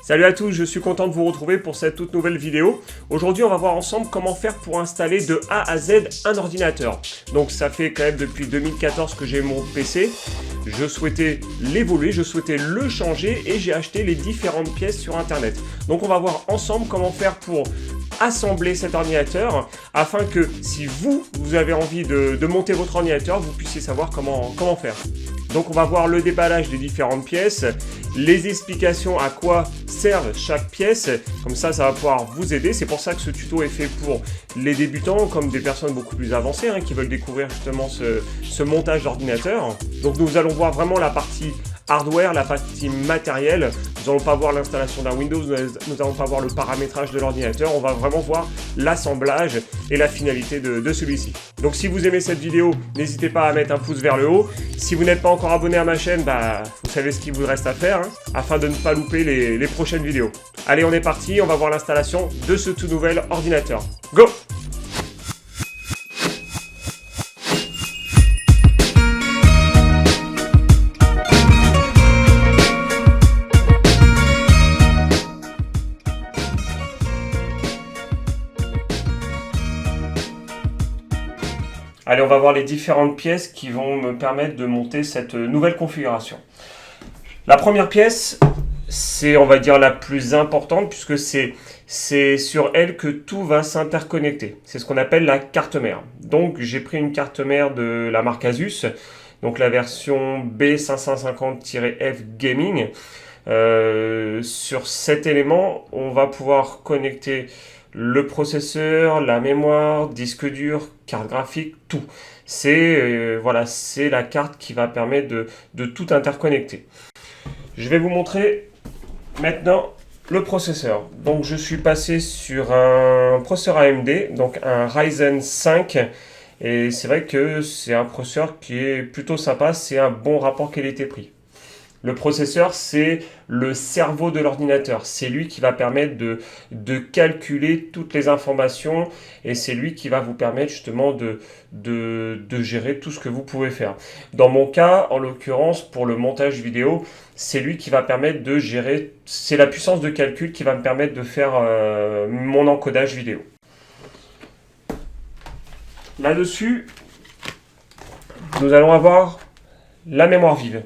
Salut à tous, je suis content de vous retrouver pour cette toute nouvelle vidéo. Aujourd'hui, on va voir ensemble comment faire pour installer de A à Z un ordinateur. Donc ça fait quand même depuis 2014 que j'ai mon PC. Je souhaitais l'évoluer, je souhaitais le changer et j'ai acheté les différentes pièces sur internet. Donc on va voir ensemble comment faire pour assembler cet ordinateur afin que si vous avez envie de monter votre ordinateur, vous puissiez savoir comment faire. Donc on va voir le déballage des différentes pièces, les explications à quoi servent chaque pièce, comme ça va pouvoir vous aider. C'est pour ça que ce tuto est fait pour les débutants comme des personnes beaucoup plus avancées qui veulent découvrir justement ce montage d'ordinateur. Donc nous allons voir vraiment la partie hardware, la partie matérielle. Nous n'allons pas voir l'installation d'un Windows, nous n'allons pas voir le paramétrage de l'ordinateur, on va vraiment voir l'assemblage et la finalité de celui-ci. Donc si vous aimez cette vidéo, n'hésitez pas à mettre un pouce vers le haut. Si vous n'êtes pas encore abonné à ma chaîne, vous savez ce qu'il vous reste à faire afin de ne pas louper les prochaines vidéos. Allez, on est parti, on va voir l'installation de ce tout nouvel ordinateur. Go! Allez, on va voir les différentes pièces qui vont me permettre de monter cette nouvelle configuration. La première pièce, c'est, on va dire, la plus importante puisque c'est sur elle que tout va s'interconnecter. C'est ce qu'on appelle la carte mère. Donc, j'ai pris une carte mère de la marque Asus, donc la version B550-F Gaming. Sur cet élément, on va pouvoir connecter le processeur, la mémoire, disque dur, carte graphique, tout. C'est la carte qui va permettre de tout interconnecter. Je vais vous montrer maintenant le processeur. Donc je suis passé sur un processeur AMD, donc un Ryzen 5. Et c'est vrai que c'est un processeur qui est plutôt sympa, c'est un bon rapport qualité-prix. Le processeur, c'est le cerveau de l'ordinateur. C'est lui qui va permettre de calculer toutes les informations et c'est lui qui va vous permettre justement de gérer tout ce que vous pouvez faire. Dans mon cas, en l'occurrence, pour le montage vidéo, c'est lui qui va permettre de gérer, c'est la puissance de calcul qui va me permettre de faire mon encodage vidéo. Là-dessus, nous allons avoir la mémoire vive.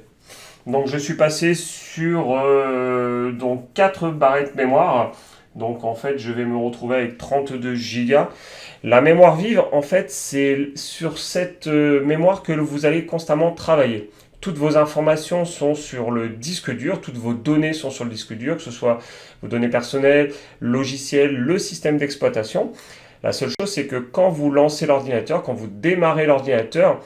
Donc je suis passé sur 4 barrettes mémoire. Donc en fait je vais me retrouver avec 32 Go. La mémoire vive, en fait, c'est sur cette mémoire que vous allez constamment travailler. Toutes vos informations sont sur le disque dur, toutes vos données sont sur le disque dur, que ce soit vos données personnelles, logiciels, le système d'exploitation. La seule chose, c'est que quand vous lancez l'ordinateur, quand vous démarrez l'ordinateur,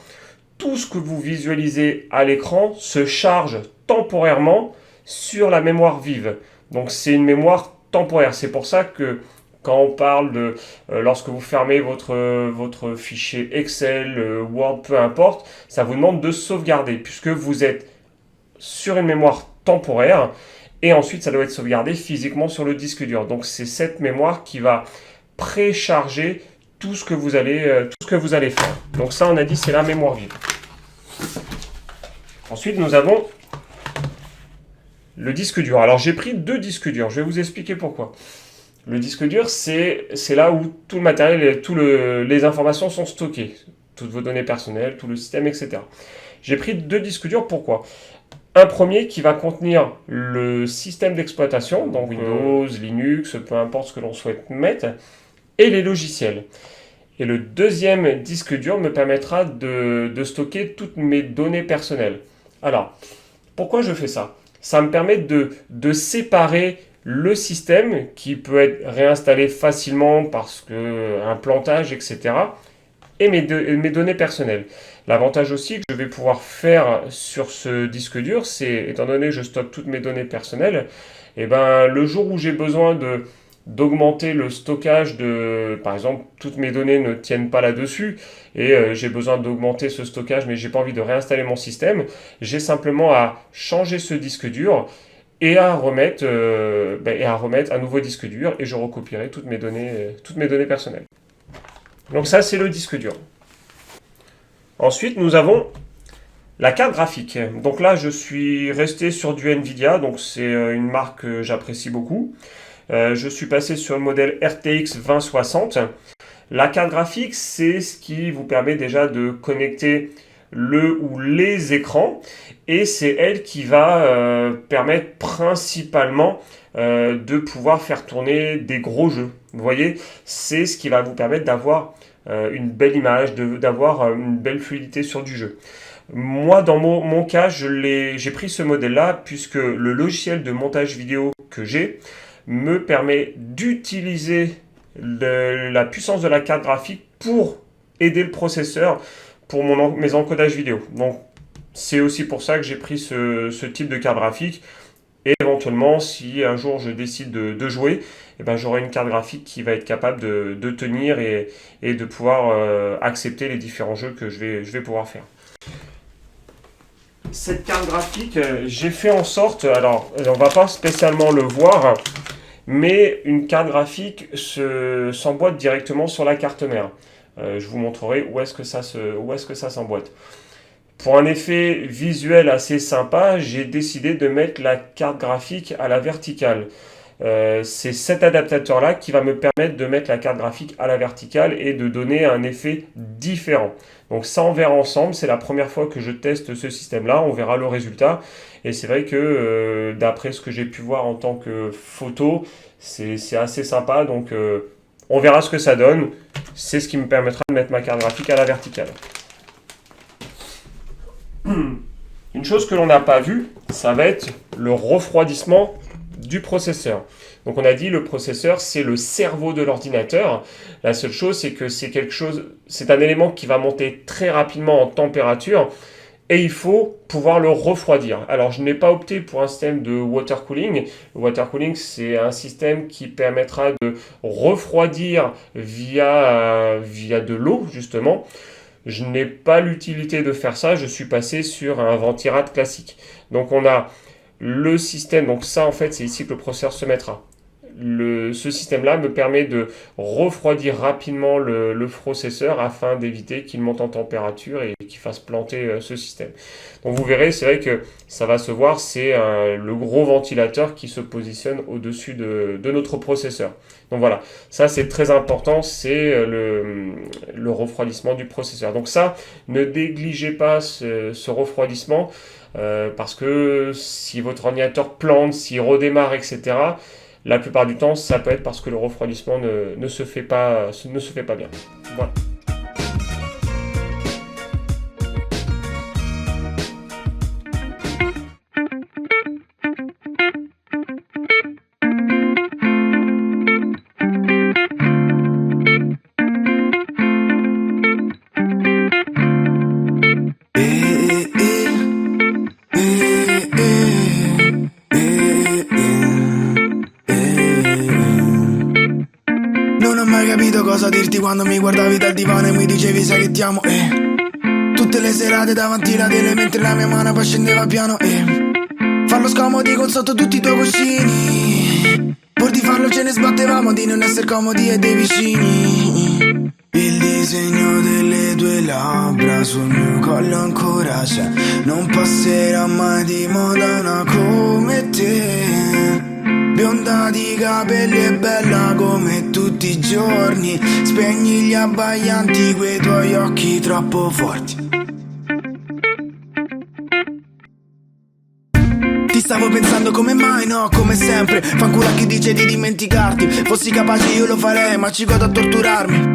tout ce que vous visualisez à l'écran se charge temporairement sur la mémoire vive. Donc c'est une mémoire temporaire. C'est pour ça que quand on parle de lorsque vous fermez votre fichier Excel, Word, peu importe, ça vous demande de sauvegarder puisque vous êtes sur une mémoire temporaire et ensuite ça doit être sauvegardé physiquement sur le disque dur. Donc c'est cette mémoire qui va précharger tout ce que vous allez faire. Donc ça, on a dit, c'est la mémoire vive. Ensuite, nous avons le disque dur. Alors, j'ai pris 2 disques durs. Je vais vous expliquer pourquoi. Le disque dur, c'est là où tout le matériel et les informations sont stockées. Toutes vos données personnelles, tout le système, etc. J'ai pris 2 disques durs. Pourquoi ? Un premier qui va contenir le système d'exploitation, donc Windows, Linux, peu importe ce que l'on souhaite mettre, et les logiciels. Et le deuxième disque dur me permettra de stocker toutes mes données personnelles. Alors, pourquoi je fais ça ? Ça me permet de séparer le système qui peut être réinstallé facilement parce qu'un plantage, etc. et mes données personnelles. L'avantage aussi que je vais pouvoir faire sur ce disque dur, c'est, étant donné que je stocke toutes mes données personnelles, le jour où j'ai besoin d'augmenter le stockage par exemple, toutes mes données ne tiennent pas là-dessus et j'ai besoin d'augmenter ce stockage mais j'ai pas envie de réinstaller mon système, j'ai simplement à changer ce disque dur et à remettre un nouveau disque dur et je recopierai toutes mes données personnelles. Donc ça, c'est le disque dur. Ensuite, nous avons La carte graphique. Donc là, je suis resté sur du Nvidia, donc c'est une marque que j'apprécie beaucoup. Je suis passé sur le modèle RTX 2060. La carte graphique, c'est ce qui vous permet déjà de connecter le ou les écrans et c'est elle qui va permettre principalement de pouvoir faire tourner des gros jeux. Vous voyez, c'est ce qui va vous permettre d'avoir une belle image, d'avoir une belle fluidité sur du jeu. Moi, dans mon cas, j'ai pris ce modèle-là puisque le logiciel de montage vidéo que j'ai me permet d'utiliser la puissance de la carte graphique pour aider le processeur pour mes encodages vidéo. Donc, c'est aussi pour ça que j'ai pris ce type de carte graphique. Et éventuellement, si un jour je décide de jouer, eh ben, j'aurai une carte graphique qui va être capable de tenir et de pouvoir accepter les différents jeux que je vais pouvoir faire. Cette carte graphique, j'ai fait en sorte, alors on va pas spécialement le voir, mais une carte graphique s'emboîte directement sur la carte mère. Je vous montrerai où est-ce que ça s'emboîte. Pour un effet visuel assez sympa, j'ai décidé de mettre la carte graphique à la verticale. C'est cet adaptateur-là qui va me permettre de mettre la carte graphique à la verticale et de donner un effet différent. Donc ça, on verra ensemble. C'est la première fois que je teste ce système-là. On verra le résultat. Et c'est vrai que d'après ce que j'ai pu voir en tant que photo, c'est assez sympa. Donc on verra ce que ça donne. C'est ce qui me permettra de mettre ma carte graphique à la verticale. Une chose que l'on n'a pas vue, ça va être le refroidissement du processeur. Donc on a dit le processeur, c'est le cerveau de l'ordinateur. La seule chose, c'est que c'est un élément qui va monter très rapidement en température et il faut pouvoir le refroidir. Alors je n'ai pas opté pour un système de water cooling. Le water cooling, c'est un système qui permettra de refroidir via de l'eau justement. Je n'ai pas l'utilité de faire ça, je suis passé sur un ventirad classique. Donc on a le système, donc ça en fait c'est ici que le processeur se mettra. Ce système-là me permet de refroidir rapidement le processeur afin d'éviter qu'il monte en température et qu'il fasse planter ce système. Donc vous verrez, c'est vrai que ça va se voir, c'est le gros ventilateur qui se positionne au-dessus de notre processeur. Donc voilà, ça c'est très important, c'est le refroidissement du processeur. Donc ça, ne négligez pas ce refroidissement parce que si votre ordinateur plante, s'il redémarre, etc., la plupart du temps, ça peut être parce que le refroidissement ne se fait pas bien. Voilà. Cosa dirti quando mi guardavi dal divano e mi dicevi sai che ti amo tutte le serate davanti alla tele mentre la mia mano poi scendeva piano farlo scomodi con sotto tutti i tuoi cuscini pur di farlo ce ne sbattevamo di non essere comodi e dei vicini il disegno delle tue labbra sul mio collo ancora c'è non passerà mai di moda una come te bionda di capelli e bella come tutti i giorni spegni gli abbaianti quei tuoi occhi troppo forti ti stavo pensando come mai no, come sempre fanculo a chi dice di dimenticarti fossi capace io lo farei ma ci godo a torturarmi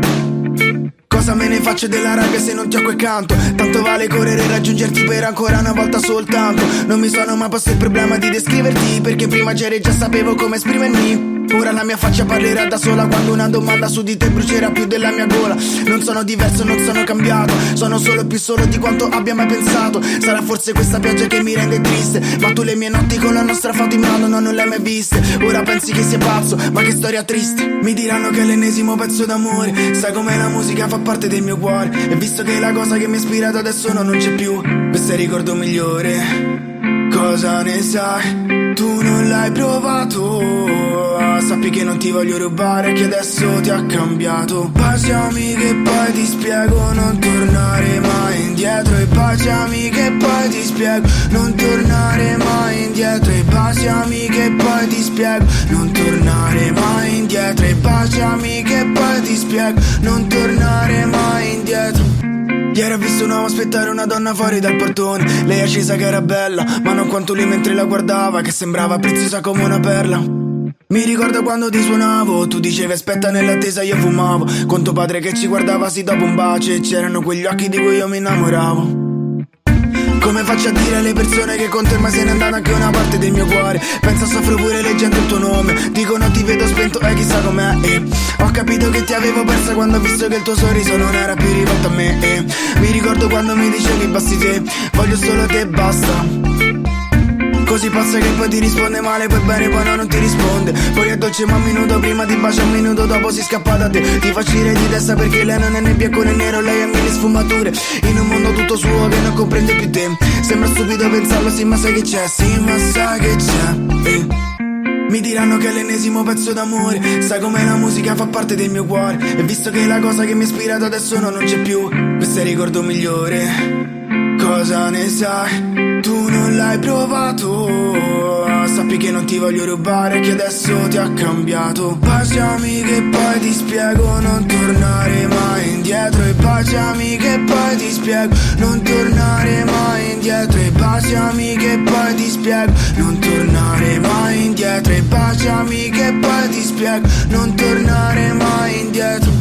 cosa me ne faccio della rabbia se non ti ho quel canto tanto vale correre e raggiungerti per ancora una volta soltanto non mi sono mai posto il problema di descriverti perché prima c'eri e già sapevo come esprimermi ora la mia faccia parlerà da sola quando una domanda su di te brucerà più della mia gola non sono diverso, non sono cambiato sono solo più solo di quanto abbia mai pensato sarà forse questa pioggia che mi rende triste ma tu le mie notti con la nostra foto in mano non le hai mai viste ora pensi che sia pazzo ma che storia triste mi diranno che è l'ennesimo pezzo d'amore sai come la musica fa parte del mio cuore e visto che la cosa che mi ha ispirato adesso non c'è più questo è il ricordo migliore cosa ne sai tu non l'hai provato sappi che che non ti voglio rubare, che adesso ti ha cambiato. Baciami che poi ti spiego, non tornare mai indietro. E baciami che poi ti spiego, non tornare mai indietro. E baciami che poi ti spiego, non tornare mai indietro. E baciami che poi ti spiego, non tornare mai indietro. Ieri ho visto un uomo aspettare una donna fuori dal portone. Lei accesa che era bella, ma non quanto lui mentre la guardava, che sembrava preziosa come una perla. Mi ricordo quando ti suonavo, tu dicevi aspetta nell'attesa, io fumavo con tuo padre che ci guardava sì dopo un bacio, e c'erano quegli occhi di cui io mi innamoravo. Come faccio a dire alle persone che con te ma se n'è andata anche una parte del mio cuore? Penso soffro pure leggendo il tuo nome. Dicono ti vedo spento e chissà com'è. Ho capito che ti avevo persa quando ho visto che il tuo sorriso non era più rivolto a me. Mi ricordo quando mi dicevi basti te, voglio solo te, basta. Così pazza che poi ti risponde male, poi bene, poi no, non ti risponde. Poi è dolce ma un minuto prima ti bacia, un minuto dopo si scappa da te. Ti fa uscire di testa perché lei non è né bianco né nero, lei ha mille sfumature. In un mondo tutto suo che non comprende più te. Sembra stupido pensarlo, sì ma sai che c'è, sì ma sai che c'è. Mi diranno che è l'ennesimo pezzo d'amore. Sai come la musica fa parte del mio cuore. E visto che la cosa che mi ha ispirato adesso non c'è più, questo è il ricordo migliore. Cosa ne sai? Tu non l'hai provato. Sappi che non ti voglio rubare, che adesso ti ha cambiato. Baciami che poi ti spiego, non tornare mai indietro. E baciami che poi ti spiego, non tornare mai indietro. E baciami che poi ti spiego, non tornare mai indietro. E baciami che poi ti spiego, non tornare mai indietro.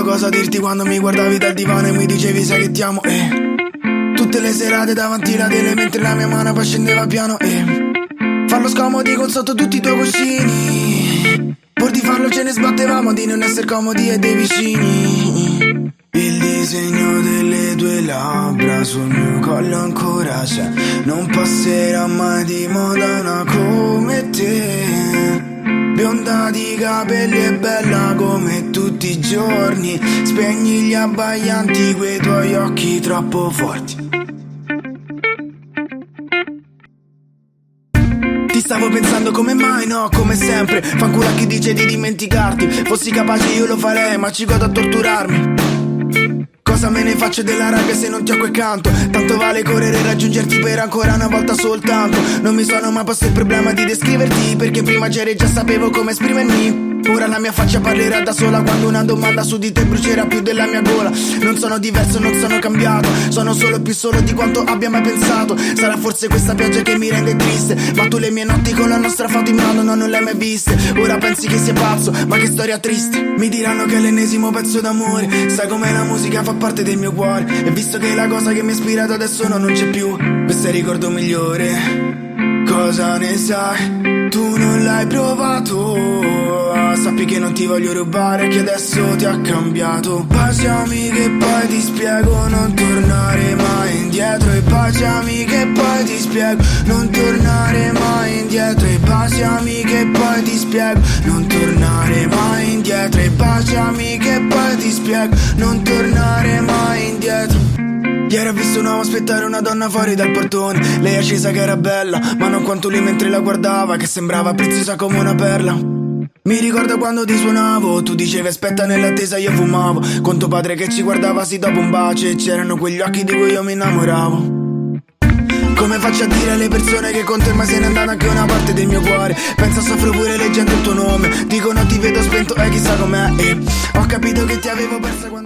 Cosa dirti quando mi guardavi dal divano e mi dicevi sai che ti amo, tutte le serate davanti alla tele mentre la mia mano poi scendeva piano, farlo scomodi con sotto tutti i tuoi cuscini. Pur di farlo ce ne sbattevamo di non essere comodi e dei vicini. Il disegno delle tue labbra sul mio collo ancora c'è. Non passerà mai di moda una come te. Bionda di capelli e bella come tutti i giorni. Spegni gli abbaianti quei tuoi occhi troppo forti. Ti stavo pensando come mai, no, come sempre. Fanculo a chi dice di dimenticarti. Fossi capace io lo farei, ma ci godo a torturarmi. Cosa me ne faccio della rabbia se non ti ho accanto? Tanto vale correre e raggiungerti per ancora una volta soltanto. Non mi sono mai posto il problema di descriverti, perché prima c'eri e già sapevo come esprimermi. Ora la mia faccia parlerà da sola quando una domanda su di te brucerà più della mia gola. Non sono diverso, non sono cambiato, sono solo più solo di quanto abbia mai pensato. Sarà forse questa pioggia che mi rende triste, ma tu le mie notti con la nostra foto in mano non le hai mai viste. Ora pensi che sia pazzo, ma che storia triste. Mi diranno che è l'ennesimo pezzo d'amore. Sai come la musica fa parte del mio cuore. E visto che la cosa che mi ha ispirato adesso non c'è più, questo è il ricordo migliore. Cosa ne sai? Tu non l'hai provato. Sappi che non ti voglio rubare, che adesso ti ha cambiato. Baciami che poi ti spiego, non tornare mai indietro. E baciami che poi ti spiego, non tornare mai indietro. E baciami che poi ti spiego, non tornare mai indietro. E baciami che poi ti spiego, non tornare mai indietro. Ieri ho visto un uomo aspettare una donna fuori dal portone. Lei accesa che era bella, ma non quanto lui mentre la guardava, che sembrava preziosa come una perla. Mi ricordo quando ti suonavo, tu dicevi aspetta nell'attesa, io fumavo con tuo padre che ci guardava sì dopo un bacio, e c'erano quegli occhi di cui io mi innamoravo. Come faccio a dire alle persone che con te ma se n'è andata anche una parte del mio cuore? Penso soffro pure leggendo il tuo nome, dicono ti vedo spento e chissà com'è, ho capito che ti avevo persa quando